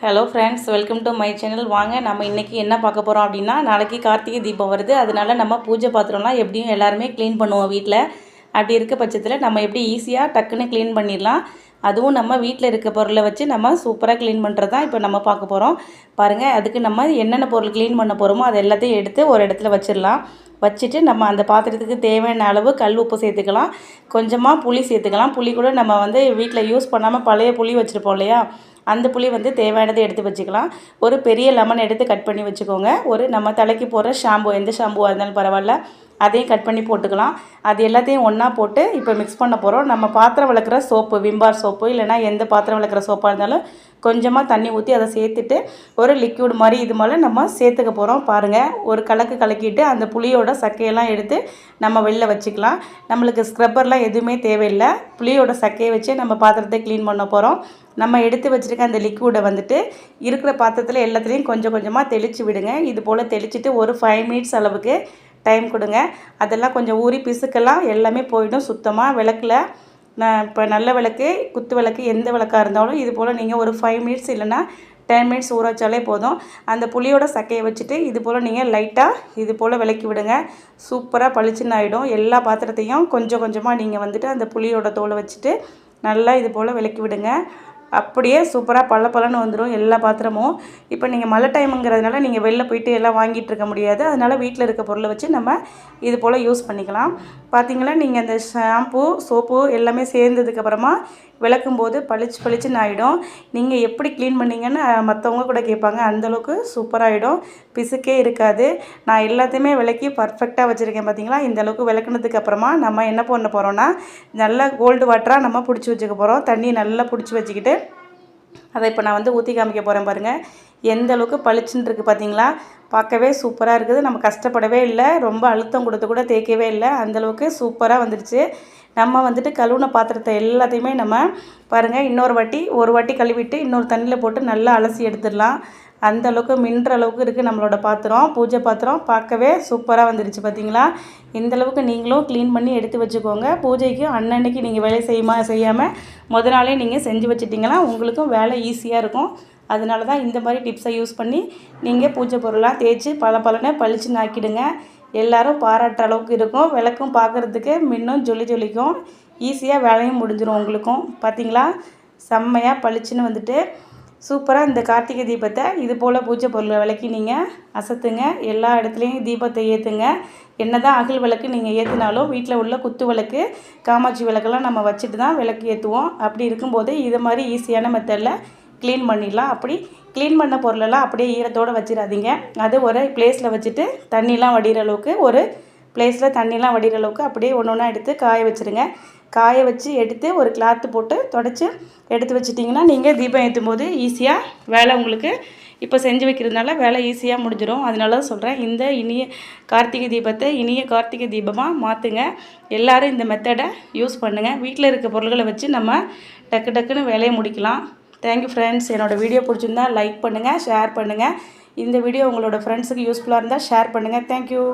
Hello friends, welcome to my channel. வாங்க நம்ம இன்றைக்கி என்ன பார்க்க போகிறோம் அப்படின்னா, நாளைக்கு கார்த்திகை தீபம் வருது. அதனால நம்ம பூஜை பாத்திரம்லாம் எப்படியும் எல்லாருமே க்ளீன் பண்ணுவோம் வீட்டில். அப்படி இருக்க பட்சத்தில் நம்ம எப்படி ஈஸியாக டக்குன்னு க்ளீன் பண்ணிடலாம், அதுவும் நம்ம வீட்டில் இருக்க பொருளை வச்சு நம்ம சூப்பராக க்ளீன் பண்ணுறது தான் இப்போ நம்ம பார்க்க போகிறோம். பாருங்கள், அதுக்கு நம்ம என்னென்ன பொருள் க்ளீன் பண்ண போகிறோமோ அது எல்லாத்தையும் எடுத்து ஒரு இடத்துல வச்சிடலாம். வச்சுட்டு நம்ம அந்த பாத்திரத்துக்கு தேவையான அளவு கல் உப்பு சேர்த்துக்கலாம். கொஞ்சமாக புளி சேர்த்துக்கலாம். புளி கூட நம்ம வீட்டில் யூஸ் பண்ணாமல் பழைய புளி வச்சுருப்போம் இல்லையா, அந்த புளி தேவையானதை எடுத்து வச்சுக்கலாம். ஒரு பெரிய லெமன் எடுத்து கட் பண்ணி வச்சுக்கோங்க. ஒரு நம்ம தலைக்கு போடுற ஷாம்பு, எந்த ஷாம்புவாக இருந்தாலும் பரவாயில்ல, அதையும் கட் பண்ணி போட்டுக்கலாம். அது எல்லாத்தையும் ஒன்றா போட்டு இப்போ மிக்ஸ் பண்ண போகிறோம். நம்ம பாத்திரம் விளக்குற சோப்பு, விம்பார் சோப்பு இல்லைனா எந்த பாத்திரம் விளக்குற சோப்பாக இருந்தாலும் கொஞ்சமாக தண்ணி ஊற்றி அதை சேர்த்துட்டு ஒரு லிக்யூட் மாதிரி இது மாதிரி நம்ம சேர்த்துக்க போகிறோம். பாருங்கள், ஒரு கலக்கிட்டு அந்த புளியோட சக்கையெல்லாம் எடுத்து நம்ம வெளில வச்சுக்கலாம். நம்மளுக்கு ஸ்க்ரப்பர்லாம் எதுவுமே தேவையில்லை. புளியோட சக்கையை வச்சு நம்ம பாத்திரத்தை க்ளீன் பண்ண போகிறோம். நம்ம எடுத்து வச்சுருக்க அந்த லிக்விடை இருக்கிற பாத்திரத்தில் எல்லாத்துலேயும் கொஞ்சம் கொஞ்சமாக தெளித்து விடுங்க. இது போல் தெளிச்சுட்டு ஒரு 5 மினிட்ஸ் அளவுக்கு டைம் கொடுங்க. அதெல்லாம் கொஞ்சம் ஊறி பிசுக்கெல்லாம் எல்லாமே போயிடும். சுத்தமாக விளக்கில் இப்போ நல்ல விளக்கு, குத்து விளக்கு, எந்த விளக்காக இருந்தாலும் இது போல் நீங்கள் ஒரு 5 மினிட்ஸ் இல்லைனா 10 மினிட்ஸ் ஊற வச்சாலே போதும். அந்த புளியோட சக்கையை வச்சுட்டு இது போல் நீங்கள் லைட்டாக இது போல் விளக்கி விடுங்க. சூப்பராக பளிச்சுன்னு ஆகிடும். எல்லா பாத்திரத்தையும் கொஞ்சம் கொஞ்சமாக நீங்கள் அந்த புளியோட தோலை வச்சுட்டு நல்லா இது போல் விளக்கி விடுங்க. அப்படியே சூப்பராக பளபளன்னு வந்துடும் எல்லா பாத்திரமும். இப்போ நீங்கள் மழை டைமுங்கிறதுனால நீங்கள் வெளில போயிட்டு எல்லாம் வாங்கிட்டு இருக்க முடியாது. அதனால் வீட்டில் இருக்க பொருளை வச்சு நம்ம இது போல் யூஸ் பண்ணிக்கலாம். பார்த்திங்களா, நீங்கள் அந்த ஷாம்பு, சோப்பு எல்லாமே சேர்ந்ததுக்கப்புறமா விளக்கும்போது பளிச்சுன்னு ஆகிடும். நீங்கள் எப்படி க்ளீன் பண்ணிங்கன்னு மற்றவங்க கூட கேட்பாங்க. அந்தளவுக்கு சூப்பராகிடும், பிசுக்கே இருக்காது. நான் எல்லாத்தையுமே விளக்கி பர்ஃபெக்டாக வச்சுருக்கேன். பார்த்திங்களா, இந்தளவுக்கு விளக்குனதுக்கு அப்புறமா நம்ம என்ன பண்ண போகிறோன்னா, நல்லா கோல்டு வாட்டராக நம்ம பிடிச்சி வச்சுக்க போகிறோம். தண்ணி நல்லா பிடிச்சி வச்சுக்கிட்டு அதை இப்போ நான் ஊற்றி காமிக்க போகிறேன். பாருங்கள், எந்த அளவுக்கு பளிச்சுன்னு இருக்குது பார்த்தீங்களா. பார்க்கவே சூப்பராக இருக்குது. நம்ம கஷ்டப்படவே இல்லை, ரொம்ப அழுத்தம் கொடுத்து கூட தேய்க்கவே இல்லை. அந்தளவுக்கு சூப்பராக வந்துடுச்சு. நம்ம கழுவுன பாத்திரத்தை எல்லாத்தையுமே நம்ம பாருங்கள் ஒரு வாட்டி கழுவிட்டு இன்னொரு தண்ணியில் போட்டு நல்லா அலசி எடுத்துடலாம். அந்தளவுக்கு மின்ற அளவுக்கு இருக்குது நம்மளோட பாத்திரம். பூஜை பாத்திரம் பார்க்கவே சூப்பராக வந்துடுச்சு. பார்த்தீங்களா, இந்தளவுக்கு நீங்களும் க்ளீன் பண்ணி எடுத்து வச்சுக்கோங்க. பூஜைக்கு அன்னன்னைக்கு நீங்கள் வேலை செய்யாமல் முத நாளே நீங்கள் செஞ்சு வச்சிட்டிங்கன்னா உங்களுக்கும் வேலை ஈஸியாக இருக்கும். அதனால தான் இந்த மாதிரி டிப்ஸை யூஸ் பண்ணி நீங்கள் பூஜை பொருளாக தேய்ச்சி பளபளன்னு பளிச்சுன்னு ஆக்கிடுங்க. எல்லோரும் பாராட்டுற அளவுக்கு இருக்கும். விளக்கும் பார்க்குறதுக்கு இன்னும் ஜொலிக்கும். ஈஸியாக வேலையும் முடிஞ்சிடும் உங்களுக்கும். பார்த்திங்களா, செம்மையாக பளிச்சுன்னு சூப்பராக இந்த கார்த்திகை தீபத்தை இது போல் பூஜை பொருளை விளக்கி நீங்கள் அசத்துங்க. எல்லா இடத்துலையும் தீபத்தை ஏற்றுங்க. என்ன தான் அகல் விளக்கு நீங்கள் ஏற்றினாலும் வீட்டில் உள்ள குத்து விளக்கு, காமாட்சி விளக்கெல்லாம் நம்ம வச்சுட்டு தான் விளக்கு ஏற்றுவோம். அப்படி இருக்கும்போது இது மாதிரி ஈஸியான மெத்தடில் க்ளீன் பண்ணிடலாம். அப்படி க்ளீன் பண்ண பொருளெல்லாம் அப்படியே ஈரத்தோடு வச்சிடாதீங்க. அது ஒரு பிளேஸில் வச்சுட்டு தண்ணிலாம் வடிகிற அளவுக்கு அப்படியே ஒன்று ஒன்றா எடுத்து காய வச்சுருங்க. காய வச்சு எடுத்து ஒரு கிளாத்து போட்டு தொடச்சி எடுத்து வச்சிட்டிங்கன்னா நீங்கள் தீபம் ஏற்றும் போது ஈஸியாக வேலை உங்களுக்கு இப்போ செஞ்சு வைக்கிறதுனால வேலை ஈஸியாக முடிஞ்சிடும். அதனால தான் சொல்கிறேன், இந்த இனிய கார்த்திகை தீபமாக மாற்றுங்க. எல்லோரும் இந்த மெத்தடை யூஸ் பண்ணுங்கள். வீட்டில் இருக்க பொருள்களை வச்சு நம்ம டக்குன்னு வேலையை முடிக்கலாம். Thank you friends. என்னோடய வீடியோ பிடிச்சிருந்தா லைக் பண்ணுங்கள், ஷேர் பண்ணுங்கள். இந்த வீடியோ உங்களோட ஃப்ரெண்ட்ஸுக்கு யூஸ்ஃபுல்லாக இருந்தால் ஷேர் பண்ணுங்கள். தேங்க்யூ.